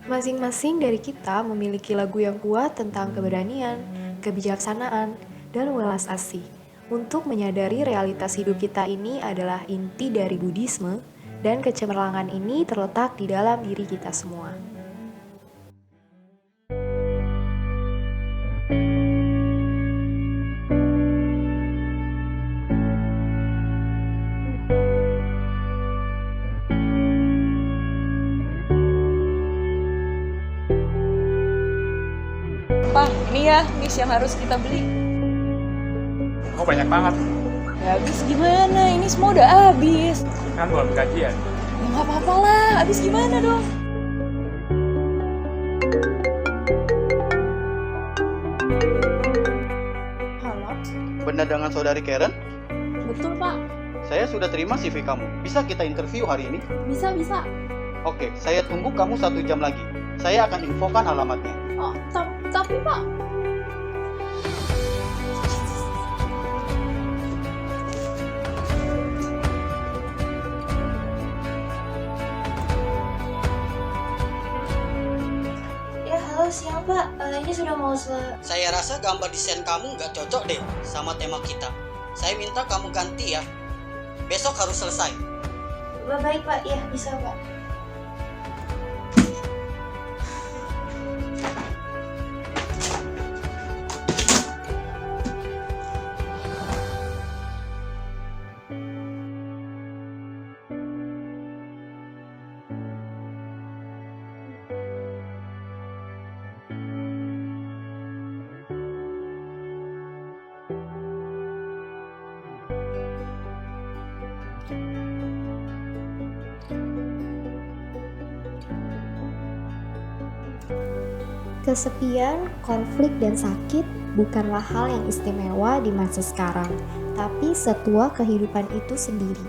Masing-masing dari kita memiliki lagu yang kuat tentang keberanian, kebijaksanaan, dan welas asih. Untuk menyadari realitas hidup kita ini adalah inti dari Buddhisme, dan kecemerlangan ini terletak di dalam diri kita semua. Pak, ini ya nis yang harus kita beli. Oh banyak banget, Ya habis gimana? Ini semua udah habis. kan belum gajian. Ya nggak apa-apa lah, habis gimana dong? Halo, Benar dengan saudari Karen? betul Pak. Saya sudah terima CV kamu. Bisa kita interview hari ini? Bisa. Oke, saya tunggu kamu 1 jam lagi. Saya akan infokan alamatnya. Oh, tapi Pak. Ya, halo siang Pak. Ini sudah mau Saya rasa gambar desain kamu nggak cocok deh sama tema kita. Saya minta kamu ganti ya. Besok harus selesai. Baik Pak, ya bisa Pak. Kesepian, konflik, dan sakit bukanlah hal yang istimewa di masa sekarang, tapi setua kehidupan itu sendiri.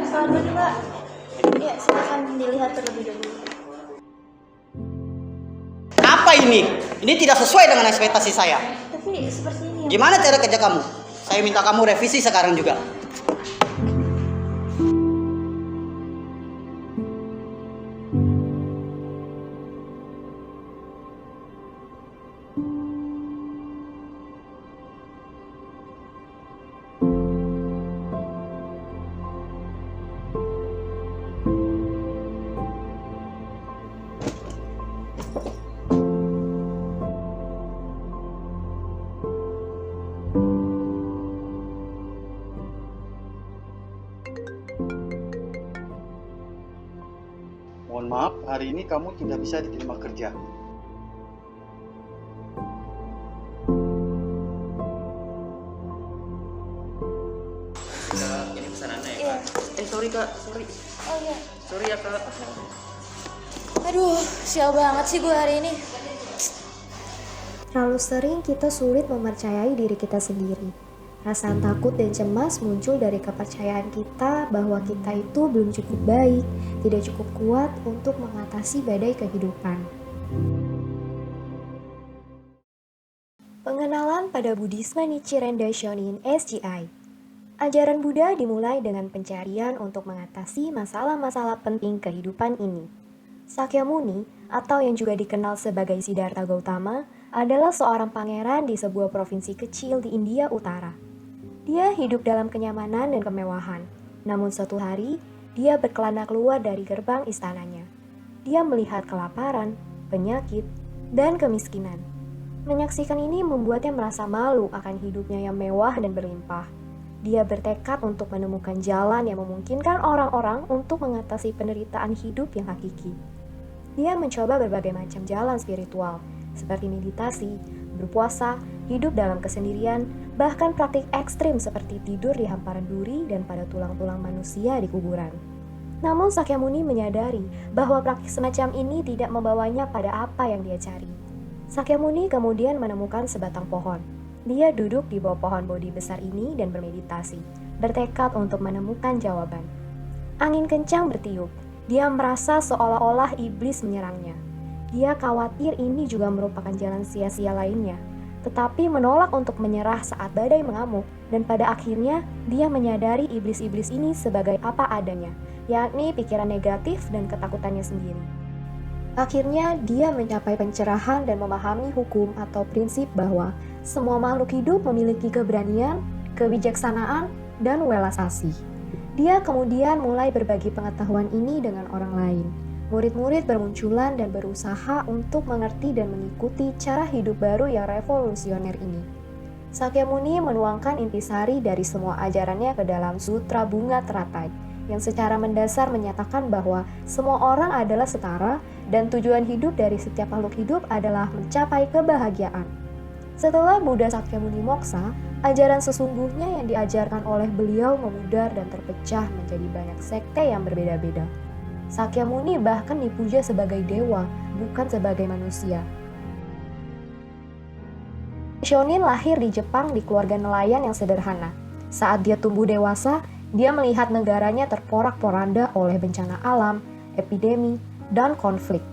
Selamat pagi Pak. Ya, silakan dilihat terlebih dahulu. Apa ini? Ini tidak sesuai dengan ekspektasi saya. Tapi seperti ini ya. Gimana cara kerja kamu? Saya minta kamu revisi sekarang juga. Mohon maaf, hari ini kamu tidak bisa diterima kerja. Ini pesanannya ya, Kak? Sorry Kak, sorry. Oh iya. Sorry ya Kak. Aduh, sial banget sih gue hari ini. Terlalu sering kita sulit mempercayai diri kita sendiri. Rasa takut dan cemas muncul dari kepercayaan kita bahwa kita itu belum cukup baik, tidak cukup kuat untuk mengatasi badai kehidupan. Pengenalan pada Buddhisme Nichiren Daishonin SGI. Ajaran Buddha dimulai dengan pencarian untuk mengatasi masalah-masalah penting kehidupan ini. Sakyamuni, atau yang juga dikenal sebagai Siddhartha Gautama, adalah seorang pangeran di sebuah provinsi kecil di India Utara. Dia hidup dalam kenyamanan dan kemewahan. Namun suatu hari, dia berkelana keluar dari gerbang istananya. Dia melihat kelaparan, penyakit, dan kemiskinan. Menyaksikan ini membuatnya merasa malu akan hidupnya yang mewah dan berlimpah. Dia bertekad untuk menemukan jalan yang memungkinkan orang-orang untuk mengatasi penderitaan hidup yang hakiki. Dia mencoba berbagai macam jalan spiritual, seperti meditasi, berpuasa, hidup dalam kesendirian, bahkan praktik ekstrim seperti tidur di hamparan duri dan pada tulang-tulang manusia di kuburan. Namun Sakyamuni menyadari bahwa praktik semacam ini tidak membawanya pada apa yang dia cari. Sakyamuni kemudian menemukan sebatang pohon. Dia duduk di bawah pohon bodhi besar ini dan bermeditasi, bertekad untuk menemukan jawaban. Angin kencang bertiup. Dia merasa seolah-olah iblis menyerangnya. Dia khawatir ini juga merupakan jalan sia-sia lainnya, tetapi menolak untuk menyerah saat badai mengamuk, dan pada akhirnya dia menyadari iblis-iblis ini sebagai apa adanya, yakni pikiran negatif dan ketakutannya sendiri. Akhirnya dia mencapai pencerahan dan memahami hukum atau prinsip bahwa semua makhluk hidup memiliki keberanian, kebijaksanaan, dan welas asih. Dia kemudian mulai berbagi pengetahuan ini dengan orang lain. Murid-murid bermunculan dan berusaha untuk mengerti dan mengikuti cara hidup baru yang revolusioner ini. Sakyamuni menuangkan intisari dari semua ajarannya ke dalam Sutra Bunga Teratai, yang secara mendasar menyatakan bahwa semua orang adalah setara dan tujuan hidup dari setiap makhluk hidup adalah mencapai kebahagiaan. Setelah Buddha Sakyamuni moksa, ajaran sesungguhnya yang diajarkan oleh beliau memudar dan terpecah menjadi banyak sekte yang berbeda-beda. Sakyamuni bahkan dipuja sebagai dewa, bukan sebagai manusia. Shonin lahir di Jepang di keluarga nelayan yang sederhana. Saat dia tumbuh dewasa, dia melihat negaranya terporak-poranda oleh bencana alam, epidemi, dan konflik.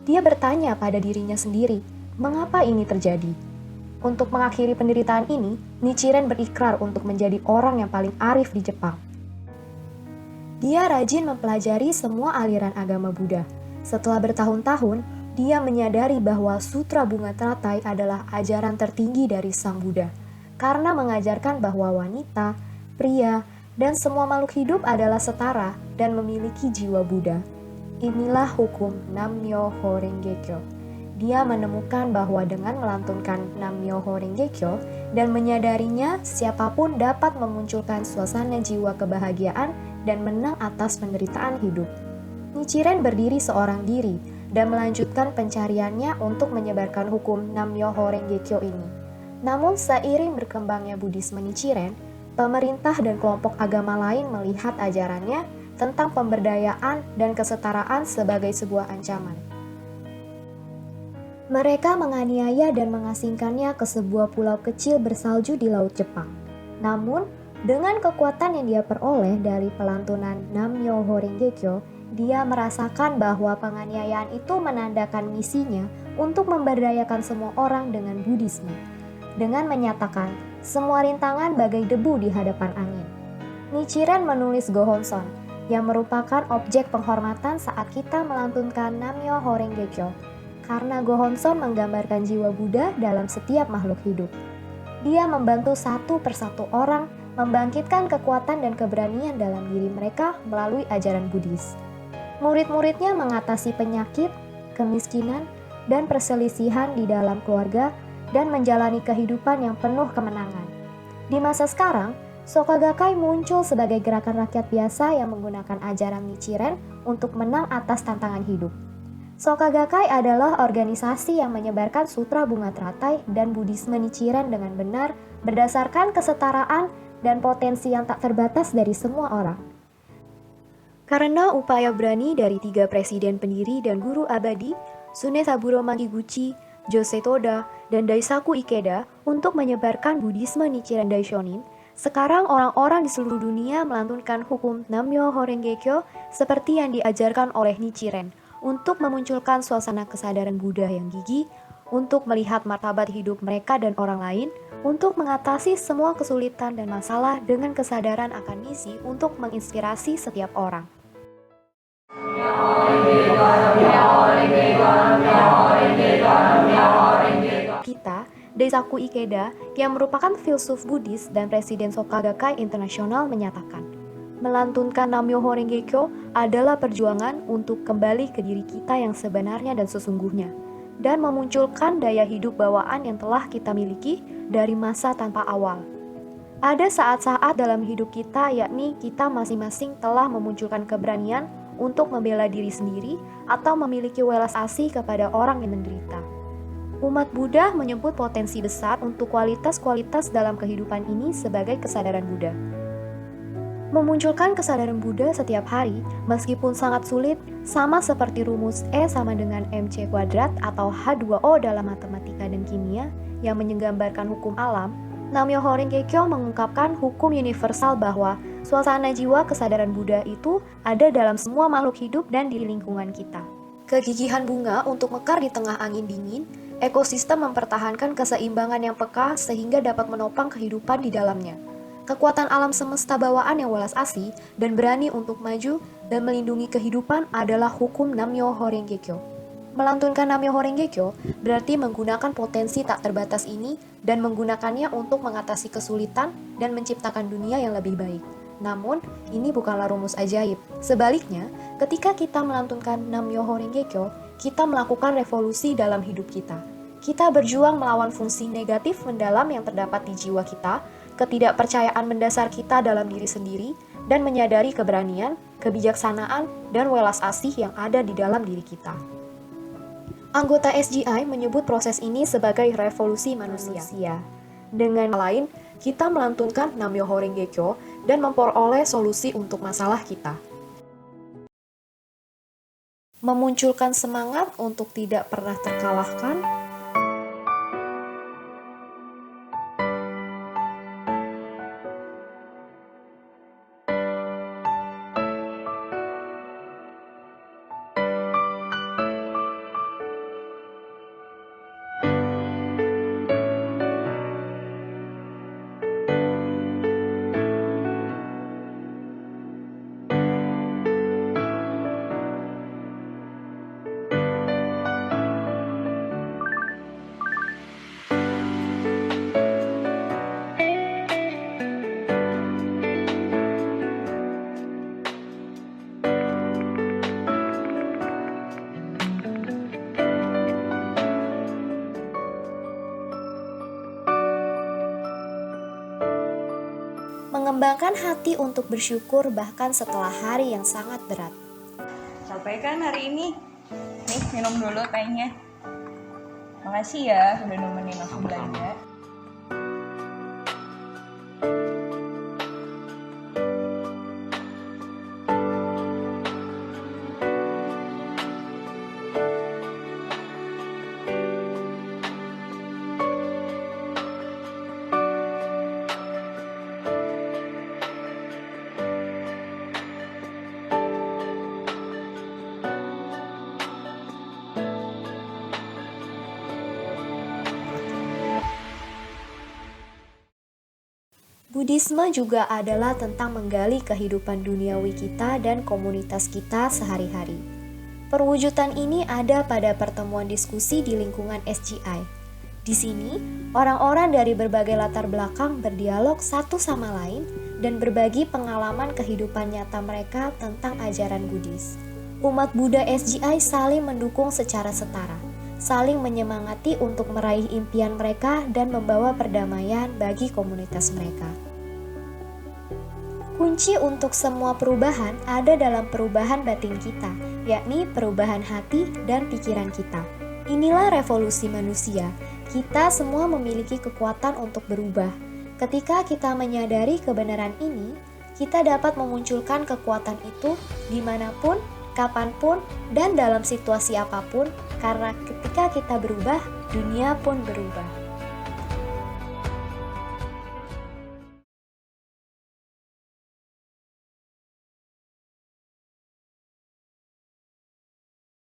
Dia bertanya pada dirinya sendiri, mengapa ini terjadi? Untuk mengakhiri penderitaan ini, Nichiren berikrar untuk menjadi orang yang paling arif di Jepang. Dia rajin mempelajari semua aliran agama Buddha. Setelah bertahun-tahun, dia menyadari bahwa Sutra Bunga Teratai adalah ajaran tertinggi dari Sang Buddha, karena mengajarkan bahwa wanita, pria, dan semua makhluk hidup adalah setara dan memiliki jiwa Buddha. Inilah hukum Nam-myoho Renge-kyo. Dia menemukan bahwa dengan melantunkan Nam-myoho Renge-kyo dan menyadarinya, siapapun dapat memunculkan suasana jiwa kebahagiaan dan menang atas penderitaan hidup. Nichiren berdiri seorang diri dan melanjutkan pencariannya untuk menyebarkan hukum Nam-myoho Renge-kyo ini. Namun seiring berkembangnya Buddhisme Nichiren, pemerintah dan kelompok agama lain melihat ajarannya tentang pemberdayaan dan kesetaraan sebagai sebuah ancaman. Mereka menganiaya dan mengasingkannya ke sebuah pulau kecil bersalju di Laut Jepang. Namun, dengan kekuatan yang dia peroleh dari pelantunan Nam-myoho Renge-kyo, dia merasakan bahwa penganiayaan itu menandakan misinya untuk memberdayakan semua orang dengan Buddhisme, dengan menyatakan semua rintangan bagai debu di hadapan angin. Nichiren menulis Gohonson, yang merupakan objek penghormatan saat kita melantunkan Nam-myoho Renge-kyo, karena Gohonson menggambarkan jiwa Buddha dalam setiap makhluk hidup. Dia membantu satu persatu orang membangkitkan kekuatan dan keberanian dalam diri mereka melalui ajaran Buddhis. Murid-muridnya mengatasi penyakit, kemiskinan, dan perselisihan di dalam keluarga dan menjalani kehidupan yang penuh kemenangan. Di masa sekarang, Soka Gakkai muncul sebagai gerakan rakyat biasa yang menggunakan ajaran Nichiren untuk menang atas tantangan hidup. Soka Gakkai adalah organisasi yang menyebarkan Sutra Bunga Teratai dan Buddhisme Nichiren dengan benar berdasarkan kesetaraan dan potensi yang tak terbatas dari semua orang. Karena upaya berani dari 3 presiden pendiri dan guru abadi, Tsunesaburo Makiguchi, Josei Toda, dan Daisaku Ikeda untuk menyebarkan Buddhisme Nichiren Daishonin, sekarang orang-orang di seluruh dunia melantunkan hukum Nam-myoho Renge-kyo seperti yang diajarkan oleh Nichiren, untuk memunculkan suasana kesadaran Buddha yang gigih, untuk melihat martabat hidup mereka dan orang lain, untuk mengatasi semua kesulitan dan masalah dengan kesadaran akan misi untuk menginspirasi setiap orang. Kita, Daisaku Ikeda, yang merupakan filsuf Buddhis dan Presiden Soka Gakkai Internasional menyatakan, melantunkan Nam-myoho Renge-kyo adalah perjuangan untuk kembali ke diri kita yang sebenarnya dan sesungguhnya, dan memunculkan daya hidup bawaan yang telah kita miliki dari masa tanpa awal. Ada saat-saat dalam hidup kita, yakni kita masing-masing telah memunculkan keberanian untuk membela diri sendiri atau memiliki welas asih kepada orang yang menderita. Umat Buddha menyebut potensi besar untuk kualitas-kualitas dalam kehidupan ini sebagai kesadaran Buddha. Memunculkan kesadaran Buddha setiap hari, meskipun sangat sulit, sama seperti rumus E sama dengan MC kuadrat atau H2O dalam matematika dan kimia yang menggambarkan hukum alam, Nam-myoho Renge-kyo mengungkapkan hukum universal bahwa Suasana jiwa kesadaran Buddha itu ada dalam semua makhluk hidup dan di lingkungan kita. Kegigihan bunga untuk mekar di tengah angin dingin, ekosistem mempertahankan keseimbangan yang peka sehingga dapat menopang kehidupan di dalamnya. Kekuatan alam semesta bawaan yang welas asih dan berani untuk maju dan melindungi kehidupan adalah hukum Nam-myoho Renge-kyo. Melantunkan Nam-myoho Renge-kyo berarti menggunakan potensi tak terbatas ini dan menggunakannya untuk mengatasi kesulitan dan menciptakan dunia yang lebih baik. Namun, ini bukanlah rumus ajaib. Sebaliknya, ketika kita melantunkan Nam-myoho Renge-kyo, kita melakukan revolusi dalam hidup kita. Kita berjuang melawan fungsi negatif mendalam yang terdapat di jiwa kita, ketidakpercayaan mendasar kita dalam diri sendiri, dan menyadari keberanian, kebijaksanaan, dan welas asih yang ada di dalam diri kita. Anggota SGI menyebut proses ini sebagai revolusi manusia. Dengan lain, kita melantunkan Nam-myoho Renge-kyo dan memperoleh solusi untuk masalah kita. Memunculkan semangat untuk tidak pernah terkalahkan, mengembangkan hati untuk bersyukur bahkan setelah hari yang sangat berat. Capek kan hari ini? Nih, minum dulu tehnya. Makasih ya udah nemenin aku belanja. Buddhisme juga adalah tentang menggali kehidupan duniawi kita dan komunitas kita sehari-hari. Perwujudan ini ada pada pertemuan diskusi di lingkungan SGI. Di sini, orang-orang dari berbagai latar belakang berdialog satu sama lain dan berbagi pengalaman kehidupan nyata mereka tentang ajaran Buddhis. Umat Buddha SGI saling mendukung secara setara, saling menyemangati untuk meraih impian mereka dan membawa perdamaian bagi komunitas mereka. Kunci untuk semua perubahan ada dalam perubahan batin kita, yakni perubahan hati dan pikiran kita. Inilah revolusi manusia. Kita semua memiliki kekuatan untuk berubah. Ketika kita menyadari kebenaran ini, kita dapat memunculkan kekuatan itu dimanapun, kapanpun, dan dalam situasi apapun, karena ketika kita berubah, dunia pun berubah.